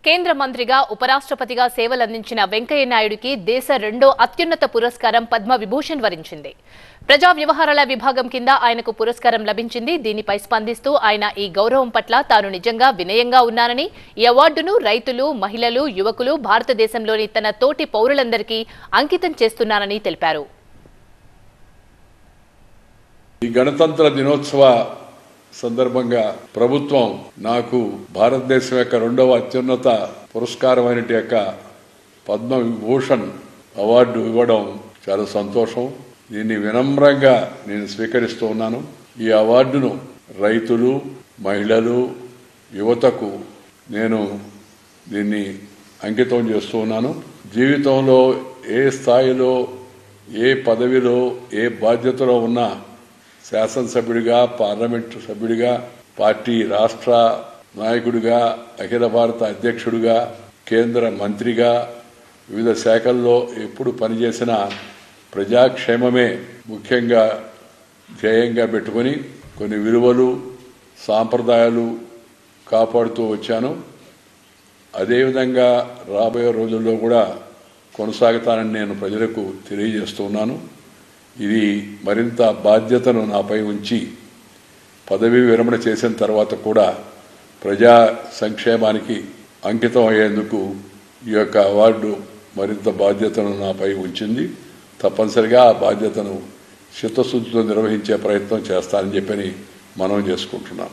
కేంద్ర మంత్రిగా ఉపరాష్ట్రపతిగా సేవలందించిన వెంకయ్య నాయుడుకి దేశ రెండో అత్యున్నత పురస్కారం పద్మ విభూషణ్ వరించింది. ప్రజా వ్యవహారాల విభాగం కింద ఆయనకు పురస్కారం లభించింది. దీనిపై స్పందిస్తూ ఆయన ఈ గౌరవం పట్ల తాను నిజంగా వినయంగా ఉన్నానని, ఈ అవార్డును రైతులు, మహిళలు, యువకులు, భారతదేశంలోని తన తోటి పౌరులందరికీ అంకితం చేస్తున్నానని తెలిపారు. ఈ గణతంత్ర దినోత్సవ సందర్భంగా ప్రభుత్వం నాకు భారతదేశం యొక్క రెండవ అత్యున్నత పురస్కారమైన పద్మ విభూషణ్ అవార్డు ఇవ్వడం చాలా సంతోషం. దీన్ని వినమ్రంగా నేను స్వీకరిస్తూ ఉన్నాను. ఈ అవార్డును రైతులు, మహిళలు, యువతకు నేను దీన్ని అంకితం చేస్తూ ఉన్నాను. జీవితంలో ఏ స్థాయిలో, ఏ పదవిలో, ఏ బాధ్యతలో ఉన్నా శాసనసభ్యుడిగా, పార్లమెంటు సభ్యుడిగా, పార్టీ రాష్ట్ర నాయకుడిగా, అఖిల భారత అధ్యక్షుడిగా, కేంద్ర మంత్రిగా, వివిధ శాఖల్లో ఎప్పుడు పనిచేసిన ప్రజాక్షేమమే ముఖ్యంగా ధ్యేయంగా పెట్టుకొని కొన్ని విలువలు, సాంప్రదాయాలు కాపాడుతూ వచ్చాను. అదేవిధంగా రాబోయే రోజుల్లో కూడా కొనసాగుతానని నేను ప్రజలకు తెలియజేస్తున్నాను. ఇది మరింత బాధ్యతను నాపై ఉంచి పదవీ విరమణ చేసిన తర్వాత కూడా ప్రజా సంక్షేమానికి అంకితం అయ్యేందుకు ఈ యొక్క అవార్డు మరింత బాధ్యతను నాపై ఉంచింది. తప్పనిసరిగా ఆ బాధ్యతను చిత్తశుద్ధితో నిర్వహించే ప్రయత్నం చేస్తానని చెప్పని మనం చేసుకుంటున్నాం.